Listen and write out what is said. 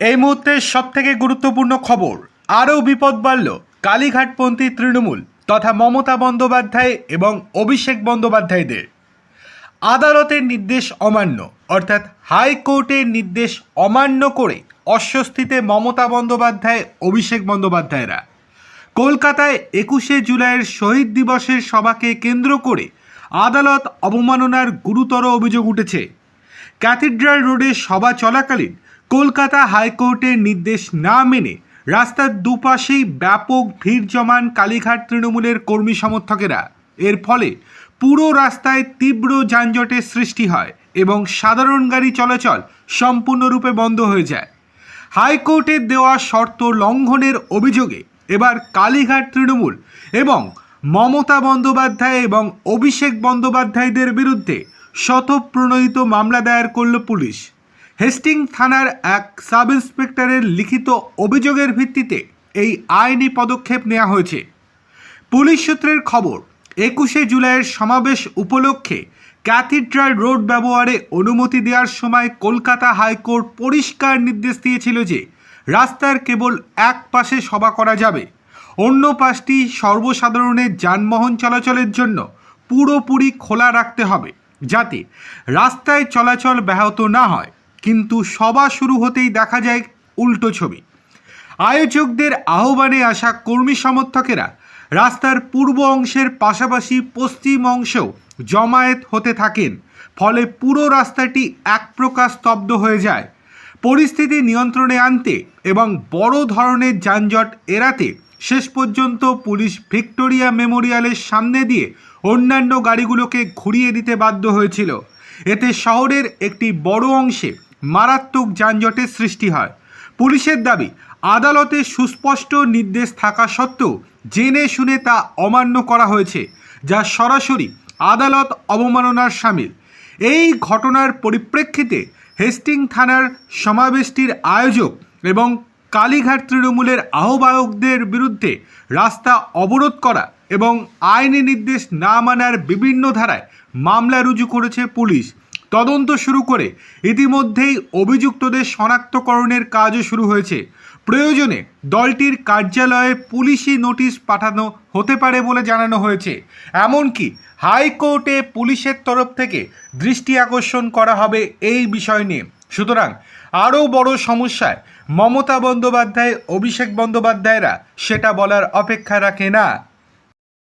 এই মুহূর্তে সবথেকে গুরুত্বপূর্ণ খবর, আরও বিপদ বাড়ল কালীঘাটপন্থী তৃণমূল তথা মমতা বন্দ্যোপাধ্যায় এবং অভিষেক বন্দ্যোপাধ্যায়দের। আদালতের নির্দেশ অমান্য অর্থাৎ হাইকোর্টের নির্দেশ অমান্য করে অস্বস্তিতে মমতা বন্দ্যোপাধ্যায় অভিষেক বন্দ্যোপাধ্যায়রা। কলকাতায় 21শে জুলাইয়ের শহীদ দিবসের সভাকে কেন্দ্র করে আদালত অবমাননার গুরুতর অভিযোগ উঠেছে। ক্যাথিড্রাল রোডে সভা চলাকালীন কলকাতা হাইকোর্টের নির্দেশ না মেনে রাস্তার দুপাশেই ব্যাপক ভিড় জমান কালীঘাট তৃণমূলের কর্মী সমর্থকেরা। এর ফলে পুরো রাস্তায় তীব্র যানজটের সৃষ্টি হয় এবং সাধারণ গাড়ি চলাচল সম্পূর্ণরূপে বন্ধ হয়ে যায়। হাইকোর্টের দেওয়া শর্ত লঙ্ঘনের অভিযোগে এবার কালীঘাট তৃণমূল এবং মমতা বন্দ্যোপাধ্যায় এবং অভিষেক বন্দ্যোপাধ্যায়দের বিরুদ্ধে স্বতঃপ্রণোদিত মামলা দায়ের করল পুলিশ। হেস্টিং থানার এক সাব ইন্সপেক্টরের লিখিত অভিযোগের ভিত্তিতে এই আইনি পদক্ষেপ নেওয়া হয়েছে। পুলিশ সূত্রের খবর, 21শে জুলাইয়ের সমাবেশ উপলক্ষে ক্যাথিড্রাল রোড ব্যবহারে অনুমতি দেওয়ার সময় কলকাতা হাইকোর্ট পরিষ্কার নির্দেশ দিয়েছিল যে রাস্তার কেবল এক পাশে সভা করা যাবে, অন্য পাশটি সর্বসাধারণের যানবাহন চলাচলের জন্য পুরোপুরি খোলা রাখতে হবে যাতে রাস্তায় চলাচল ব্যাহত না হয়। কিন্তু সভা শুরু হতেই দেখা যায় উল্টো ছবি। আয়োজকদের আহ্বানে আসা কর্মী সমর্থকেরা রাস্তার পূর্ব অংশের পাশাপাশি পশ্চিম অংশেও জমায়েত হতে থাকেন, ফলে পুরো রাস্তাটি এক প্রকার স্তব্ধ হয়ে যায়। পরিস্থিতি নিয়ন্ত্রণে আনতে এবং বড় ধরনের যানজট এড়াতে শেষ পর্যন্ত পুলিশ ভিক্টোরিয়া মেমোরিয়ালের সামনে দিয়ে অন্যান্য গাড়িগুলোকে ঘুরিয়ে দিতে বাধ্য হয়েছিল। এতে শহরের একটি বড় অংশে মারাত্মক যানজটের সৃষ্টি হয়। পুলিশের দাবি, আদালতের সুস্পষ্ট নির্দেশ থাকা সত্ত্বেও জেনে শুনে তা অমান্য করা হয়েছে, যা সরাসরি আদালত অবমাননার শামিল। এই ঘটনার পরিপ্রেক্ষিতে হেস্টিং থানার সমাবেশটির আয়োজক এবং কালীঘাট তৃণমূলের আহ্বায়কদের বিরুদ্ধে রাস্তা অবরোধ করা এবং আইনি নির্দেশ না মানার বিভিন্ন ধারায় মামলা রুজু করেছে পুলিশ। তদন্ত শুরু করে ইতিমধ্যেই অভিযুক্তদের শনাক্তকরণের কাজও শুরু হয়েছে। প্রয়োজনে দলটির কার্যালয়ে পুলিশি নোটিশ পাঠানো হতে পারে বলে জানানো হয়েছে। এমনকি হাইকোর্টে পুলিশের তরফ থেকে দৃষ্টি আকর্ষণ করা হবে এই বিষয় নিয়ে। সুতরাং আরও বড় সমস্যায় মমতা বন্দ্যোপাধ্যায় অভিষেক বন্দ্যোপাধ্যায়রা সেটা বলার অপেক্ষা রাখে না।